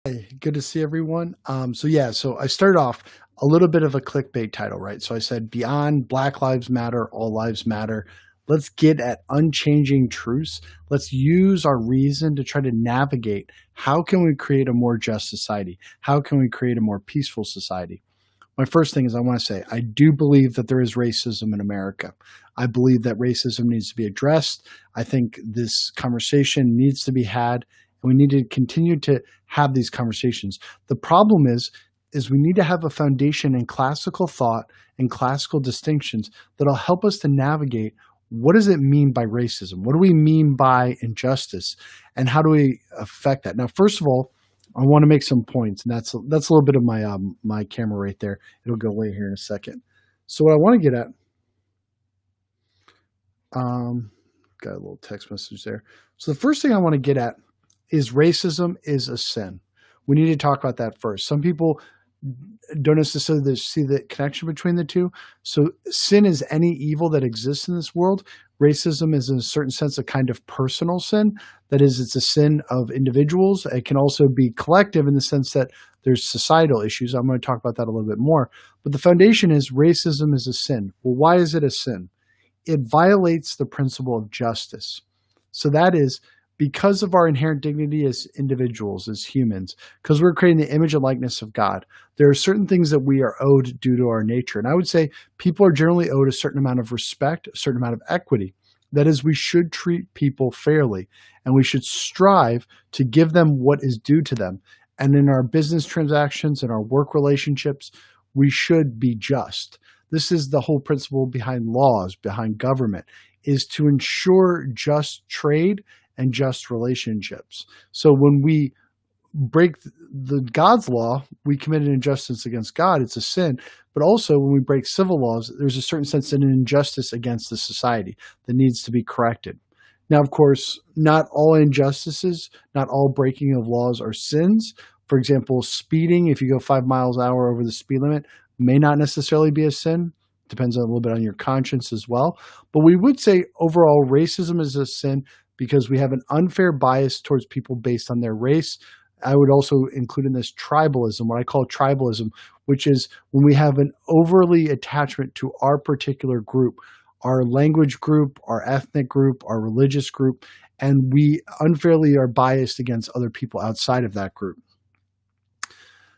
Hey, good to see everyone. So I started off a little bit of a clickbait title, right? So I said, beyond Black Lives Matter, all lives matter. Let's get at unchanging truths. Let's use our reason to try to navigate how can we create a more just society? How can we create a more peaceful society? My first thing is I want to say I do believe that there is racism in America. I believe that racism needs to be addressed. I think this conversation needs to be had, and we need to continue to have these conversations. The problem is we need to have a foundation in classical thought and classical distinctions that'll help us to navigate what does it mean by racism? What do we mean by injustice? And how do we affect that? Now, first of all, I want to make some points, and that's a little bit of my camera right there. It'll go away here in a second. So what I want to get at, got a little text message there. So the first thing I want to get at is racism is a sin. We need to talk about that first. Some people don't necessarily see the connection between the two. So sin is any evil that exists in this world. Racism is in a certain sense a kind of personal sin. That is, it's a sin of individuals. It can also be collective in the sense that there's societal issues. I'm going to talk about that a little bit more. But the foundation is racism is a sin. Well, why is it a sin? It violates the principle of justice. So that is because of our inherent dignity as individuals, as humans, because we're creating the image and likeness of God, there are certain things that we are owed due to our nature. And I would say people are generally owed a certain amount of respect, a certain amount of equity. That is, we should treat people fairly, and we should strive to give them what is due to them. And in our business transactions and our work relationships, we should be just. This is the whole principle behind laws, behind government, is to ensure just trade and just relationships. So when we break the God's law, we commit an injustice against God. It's a sin. But also when we break civil laws, there's a certain sense of an injustice against the society that needs to be corrected. Now, of course, not all injustices, not all breaking of laws are sins. For example, speeding, if you go 5 miles an hour over the speed limit, may not necessarily be a sin. Depends a little bit on your conscience as well. But we would say overall racism is a sin because we have an unfair bias towards people based on their race. I would also include in this tribalism, what I call tribalism, which is when we have an overly attachment to our particular group, our language group, our ethnic group, our religious group, and we unfairly are biased against other people outside of that group.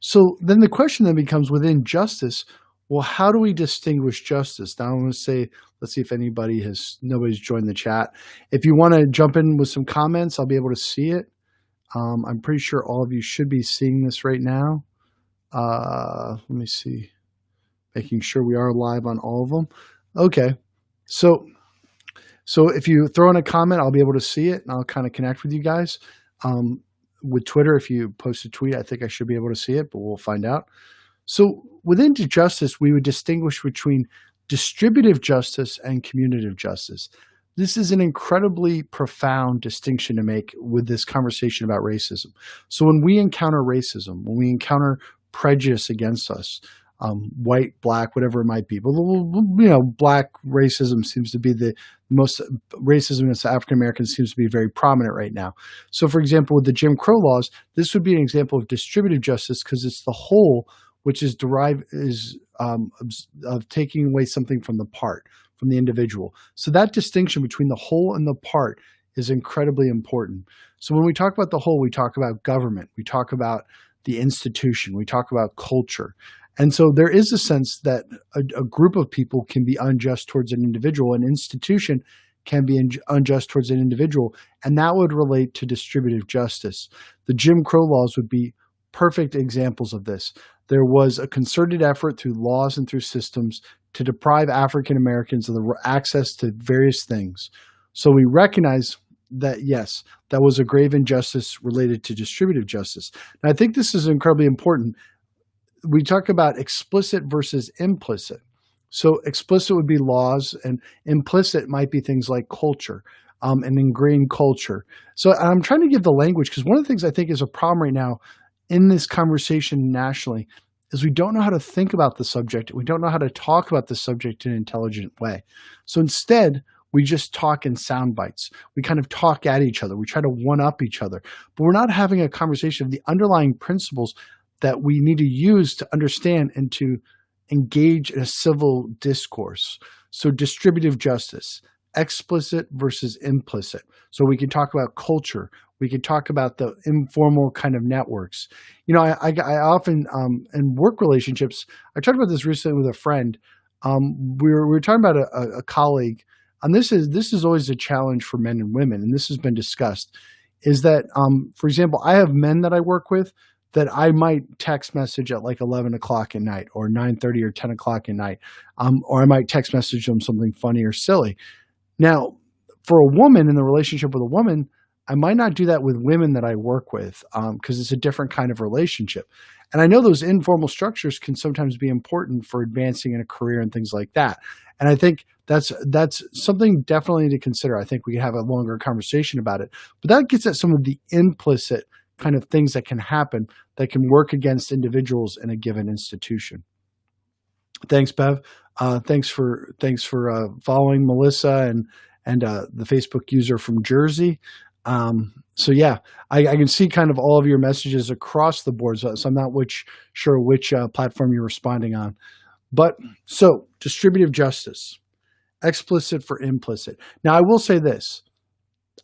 So then the question then becomes within justice, well, how do we distinguish justice? Now I'm going to say, let's see if nobody's joined the chat. If you want to jump in with some comments, I'll be able to see it. I'm pretty sure all of you should be seeing this right now. Let me see, making sure we are live on all of them. Okay. So if you throw in a comment, I'll be able to see it and I'll kind of connect with you guys. With Twitter, if you post a tweet, I think I should be able to see it, but we'll find out. So within justice, we would distinguish between distributive justice and commutative justice. This is an incredibly profound distinction to make with this conversation about racism. So when we encounter racism, when we encounter prejudice against us, white, black, whatever it might be, but black racism seems to be the most racism against African Americans seems to be very prominent right now. So, for example, with the Jim Crow laws, this would be an example of distributive justice because it's the whole, which is of taking away something from the part, from the individual. So that distinction between the whole and the part is incredibly important. So when we talk about the whole, we talk about government, we talk about the institution, we talk about culture. And so there is a sense that a group of people can be unjust towards an individual, an institution can be unjust towards an individual, and that would relate to distributive justice. The Jim Crow laws would be perfect examples of this. There was a concerted effort through laws and through systems to deprive African Americans of the access to various things. So we recognize that, yes, that was a grave injustice related to distributive justice. And I think this is incredibly important. We talk about explicit versus implicit. So explicit would be laws, and implicit might be things like culture, and ingrained culture. So I'm trying to give the language because one of the things I think is a problem right now in this conversation nationally is we don't know how to think about the subject. We don't know how to talk about the subject in an intelligent way. So instead, we just talk in sound bites. We kind of talk at each other. We try to one up each other, but we're not having a conversation of the underlying principles that we need to use to understand and to engage in a civil discourse. So distributive justice, explicit versus implicit. So we can talk about culture. We can talk about the informal kind of networks. I often, in work relationships, I talked about this recently with a friend. We were talking about a colleague, and this is always a challenge for men and women, and this has been discussed, is that, for example, I have men that I work with that I might text message at like 11 o'clock at night or 9:30 or 10 o'clock at night, or I might text message them something funny or silly. Now, for a woman, in the relationship with a woman, I might not do that with women that I work with, because it's a different kind of relationship. And I know those informal structures can sometimes be important for advancing in a career and things like that. And I think that's something definitely to consider. I think we can have a longer conversation about it. But that gets at some of the implicit kind of things that can happen that can work against individuals in a given institution. Thanks, Bev. Thanks for following Melissa and the Facebook user from Jersey. So yeah, I can see kind of all of your messages across the board. So I'm not sure which platform you're responding on. But so distributive justice, explicit for implicit. Now I will say this.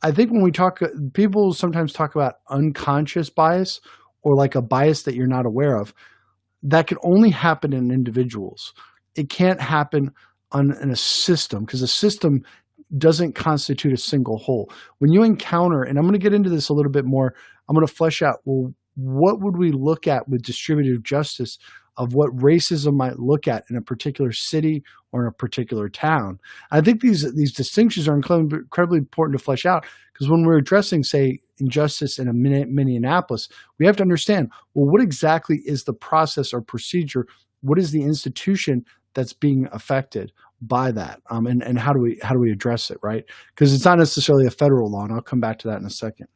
I think when we talk, people sometimes talk about unconscious bias or like a bias that you're not aware of. That can only happen in individuals. It can't happen in a system, because a system doesn't constitute a single whole. When you encounter, and I'm going to get into this a little bit more, I'm going to flesh out, well, what would we look at with distributive justice of what racism might look at in a particular city or in a particular town? I think these distinctions are incredibly important to flesh out, because when we're addressing, say, injustice in Minneapolis, we have to understand, well, what exactly is the process or procedure? What is the institution that's being affected by that? And how do we address it, right? Because it's not necessarily a federal law, and I'll come back to that in a second.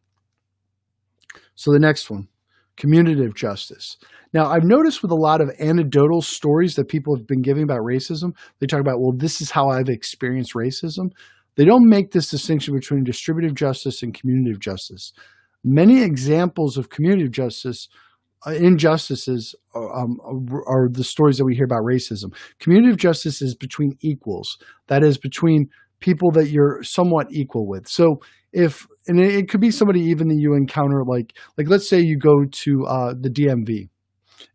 So the next one, commutative justice. Now, I've noticed with a lot of anecdotal stories that people have been giving about racism, they talk about, well, this is how I've experienced racism. They don't make this distinction between distributive justice and commutative justice. Many examples of commutative justice, injustices, are the stories that we hear about racism. Commutative justice is between equals. That is, between people that you're somewhat equal with. So and it could be somebody even that you encounter, like let's say you go to the DMV,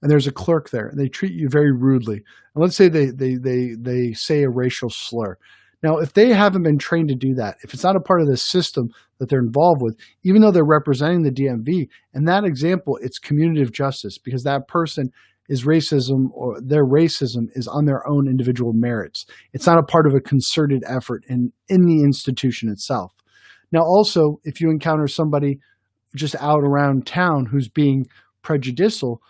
and there's a clerk there, and they treat you very rudely. And let's say they say a racial slur. Now, if they haven't been trained to do that, if it's not a part of the system that they're involved with, even though they're representing the DMV, in that example, it's commutative justice, because that person is racism, or their racism is on their own individual merits. It's not a part of a concerted effort in the institution itself. Now, also, if you encounter somebody just out around town who's being prejudicial,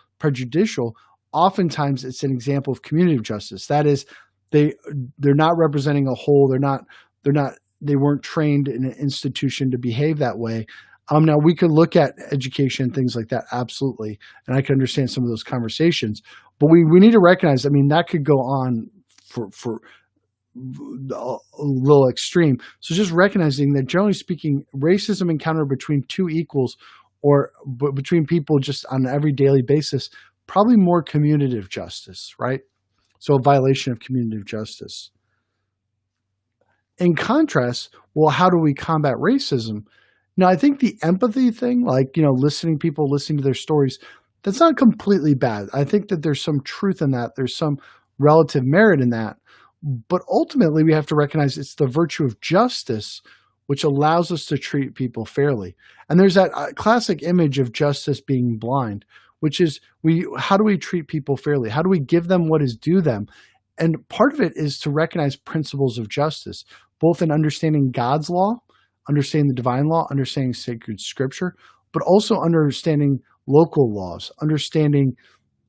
oftentimes it's an example of commutative justice. That is, they're not representing a whole. They weren't trained in an institution to behave that way. Now we could look at education, things like that, absolutely, and I can understand some of those conversations. But we need to recognize, I mean, that could go on for a little extreme. So just recognizing that, generally speaking, racism encountered between two equals or between people just on an every daily basis, probably more commutative justice, right? So a violation of commutative justice. In contrast, well, how do we combat racism? Now, I think the empathy thing, like, listening to their stories, that's not completely bad. I think that there's some truth in that. There's some relative merit in that. But ultimately, we have to recognize it's the virtue of justice which allows us to treat people fairly. And there's that classic image of justice being blind, which is how do we treat people fairly? How do we give them what is due them? And part of it is to recognize principles of justice, both in understanding God's law, understanding the divine law, understanding sacred scripture, but also understanding local laws, understanding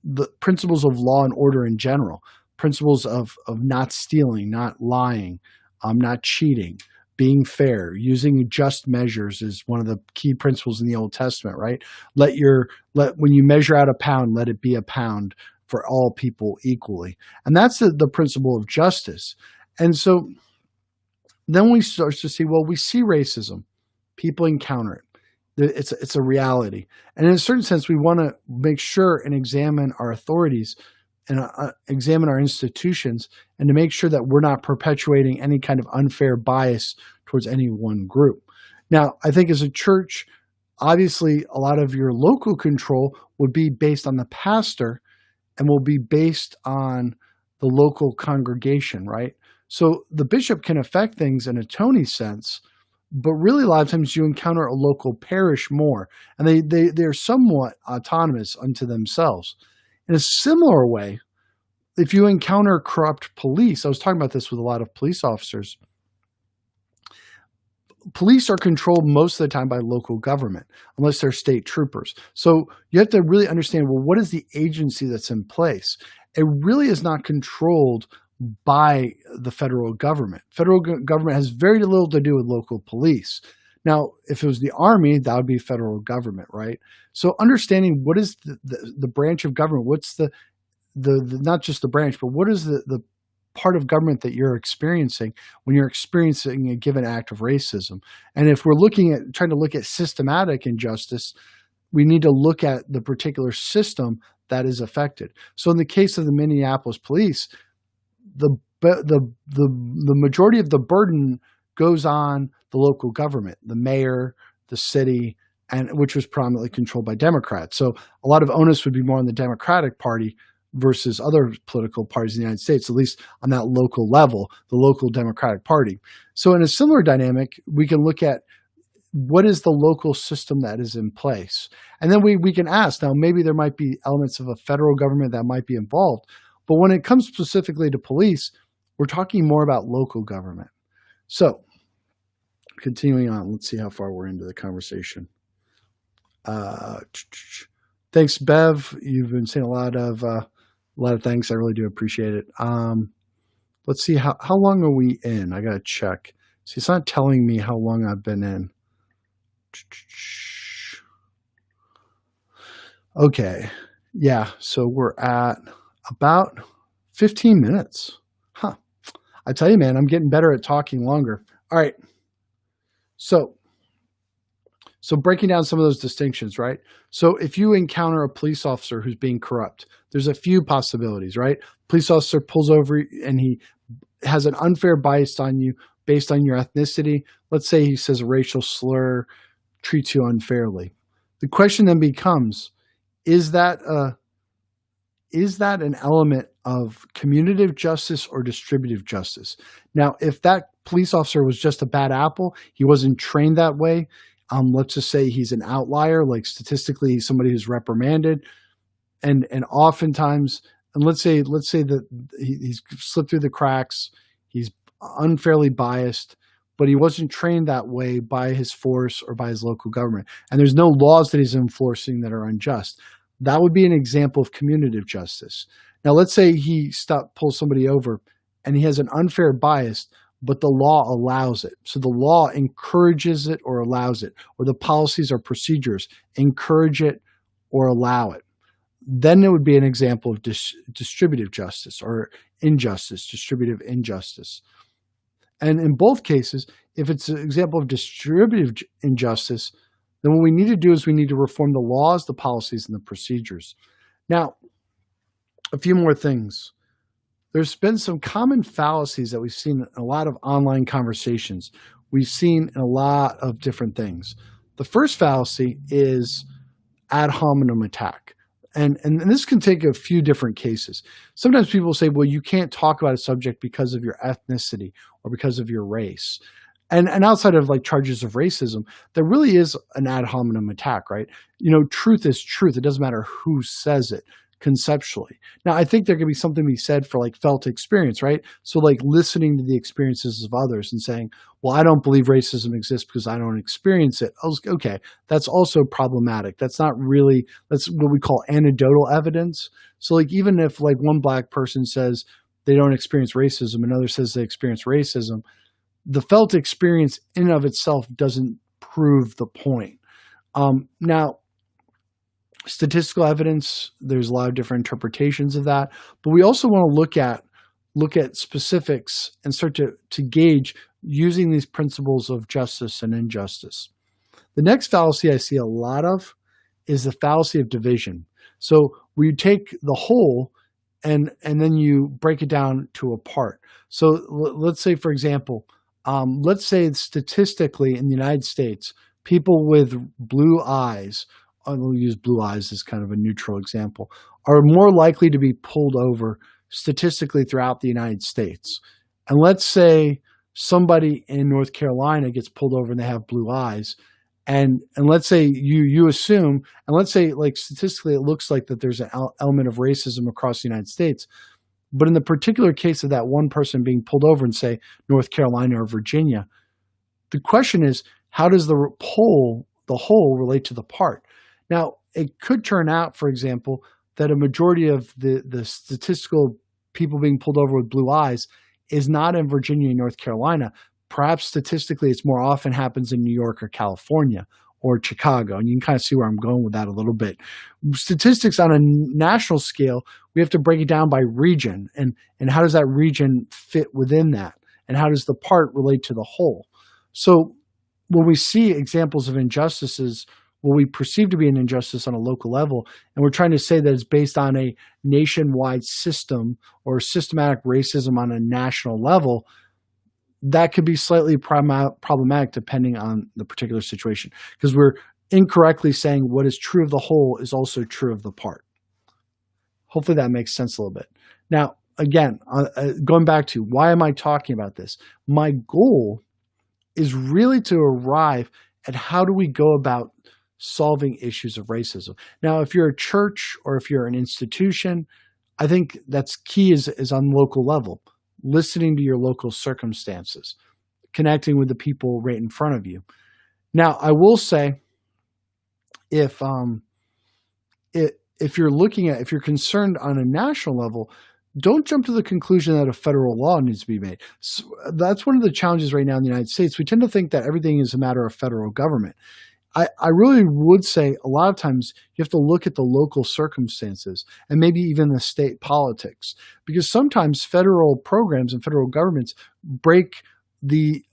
the principles of law and order in general, principles of not stealing, not lying, not cheating, being fair, using just measures is one of the key principles in the Old Testament, right? When you measure out a pound, let it be a pound for all people equally. And that's the principle of justice. And so Then we start to see, well, we see racism. People encounter it. It's a reality. And in a certain sense, we want to make sure and examine our authorities and examine our institutions and to make sure that we're not perpetuating any kind of unfair bias towards any one group. Now, I think as a church, obviously a lot of your local control would be based on the pastor and will be based on the local congregation, right? So the bishop can affect things in a Tony sense, but really a lot of times you encounter a local parish more, and they're somewhat autonomous unto themselves. In a similar way, if you encounter corrupt police, I was talking about this with a lot of police officers, police are controlled most of the time by local government, unless they're state troopers. So you have to really understand, well, what is the agency that's in place? It really is not controlled by the federal government. Federal government has very little to do with local police. Now, if it was the Army, that would be federal government, right? So understanding what is the branch of government, what's the not just the branch, but what is the part of government that you're experiencing when you're experiencing a given act of racism. And if we're trying to look at systematic injustice, we need to look at the particular system that is affected. So in the case of the Minneapolis police, the majority of the burden goes on the local government, the mayor, the city, and which was prominently controlled by Democrats. So a lot of onus would be more on the Democratic Party versus other political parties in the United States, at least on that local level, the local Democratic Party. So in a similar dynamic, we can look at what is the local system that is in place. And then we can ask, now maybe there might be elements of a federal government that might be involved, but when it comes specifically to police, we're talking more about local government. So continuing on, let's see how far we're into the conversation. Thanks, Bev. You've been saying a lot of thanks. I really do appreciate it. Let's see, how long are we in? I got to check. See, it's not telling me how long I've been in. Okay. Yeah. So we're at about 15 minutes. Huh. I tell you, man, I'm getting better at talking longer. All right. So breaking down some of those distinctions, right? So if you encounter a police officer who's being corrupt, there's a few possibilities, right? Police officer pulls over and he has an unfair bias on you based on your ethnicity. Let's say he says a racial slur, treats you unfairly. The question then becomes, is that an element of commutative justice or distributive justice? Now, if that police officer was just a bad apple, he wasn't trained that way, let's just say he's an outlier, like statistically somebody who's reprimanded, and oftentimes, and let's say that he's slipped through the cracks, he's unfairly biased, but he wasn't trained that way by his force or by his local government, and there's no laws that he's enforcing that are unjust. That would be an example of commutative justice. Now, let's say he pulls somebody over, and he has an unfair bias, but the law allows it. So the law encourages it or allows it, or the policies or procedures encourage it or allow it. Then it would be an example of distributive justice or injustice, distributive injustice. And in both cases, if it's an example of distributive injustice, then what we need to do is we need to reform the laws, the policies, and the procedures. Now, a few more things. There's been some common fallacies that we've seen in a lot of online conversations. We've seen in a lot of different things. The first fallacy is ad hominem attack. And this can take a few different cases. Sometimes people say, well, you can't talk about a subject because of your ethnicity or because of your race. And outside of like charges of racism, there really is an ad hominem attack, right? You know, truth is truth. It doesn't matter who says it conceptually. Now, I think there can be something to be said for like felt experience, right? So like listening to the experiences of others and saying, well, I don't believe racism exists because I don't experience it. Okay, that's also problematic. That's not really, that's what we call anecdotal evidence. So like even if like one Black person says they don't experience racism, another says they experience racism, the felt experience in and of itself doesn't prove the point. Now, statistical evidence, there's a lot of different interpretations of that, but we also want to look at specifics and start to gauge using these principles of justice and injustice. The next fallacy I see a lot of is the fallacy of division. So we take the whole and then you break it down to a part. So let's say, for example, let's say statistically in the United States, people with blue eyes, we'll use blue eyes as kind of a neutral example, are more likely to be pulled over statistically throughout the United States. And let's say somebody in North Carolina gets pulled over and they have blue eyes. And let's say you assume, and let's say like statistically it looks like that there's an element of racism across the United States. But in the particular case of that one person being pulled over in, say, North Carolina or Virginia, the question is, how does the whole relate to the part? Now, it could turn out, for example, that a majority of the statistical people being pulled over with blue eyes is not in Virginia and North Carolina. Perhaps statistically, it's more often happens in New York or California or Chicago. And you can kind of see where I'm going with that a little bit. Statistics on a national scale, we have to break it down by region. And how does that region fit within that? And how does the part relate to the whole? So when we see examples of injustices, what we perceive to be an injustice on a local level, and we're trying to say that it's based on a nationwide system or systematic racism on a national level, that could be slightly problematic depending on the particular situation, because we're incorrectly saying what is true of the whole is also true of the part. Hopefully that makes sense a little bit. Now, again, going back to why am I talking about this? My goal is really to arrive at how do we go about solving issues of racism. Now, if you're a church or if you're an institution, I think that's key is on local level. Listening to your local circumstances, connecting with the people right in front of you. Now, I will say, if you're concerned on a national level, don't jump to the conclusion that a federal law needs to be made. So that's one of the challenges right now in the United States. We tend to think that everything is a matter of federal government. I really would say a lot of times you have to look at the local circumstances and maybe even the state politics, because sometimes federal programs and federal governments break the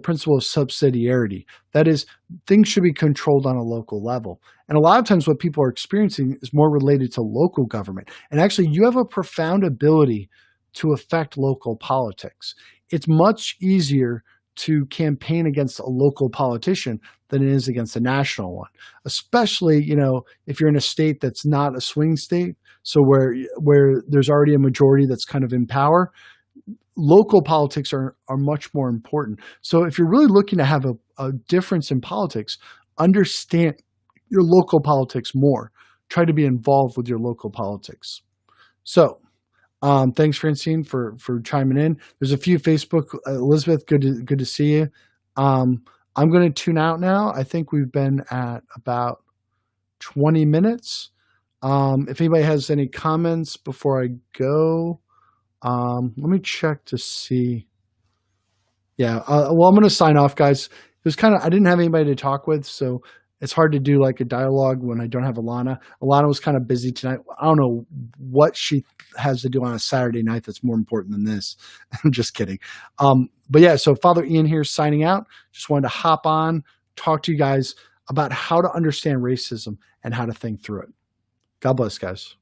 principle of subsidiarity. That is, things should be controlled on a local level. And a lot of times what people are experiencing is more related to local government. And actually, you have a profound ability to affect local politics. It's much easier to campaign against a local politician than it is against a national one, especially, if you're in a state that's not a swing state, so where there's already a majority that's kind of in power. Local politics are much more important. So if you're really looking to have a difference in politics, understand your local politics more. Try to be involved with your local politics. So thanks, Francine, for chiming in. There's a few Facebook. Elizabeth, good to see you. I'm going to tune out now. I think we've been at about 20 minutes. If anybody has any comments before I go, let me check to see. Yeah. Well, I'm going to sign off, guys. It was I didn't have anybody to talk with, so it's hard to do like a dialogue when I don't have Alana. Alana was kind of busy tonight. I don't know what she has to do on a Saturday night that's more important than this. I'm just kidding. But yeah, so Father Ian here signing out. Just wanted to hop on, talk to you guys about how to understand racism and how to think through it. God bless, guys.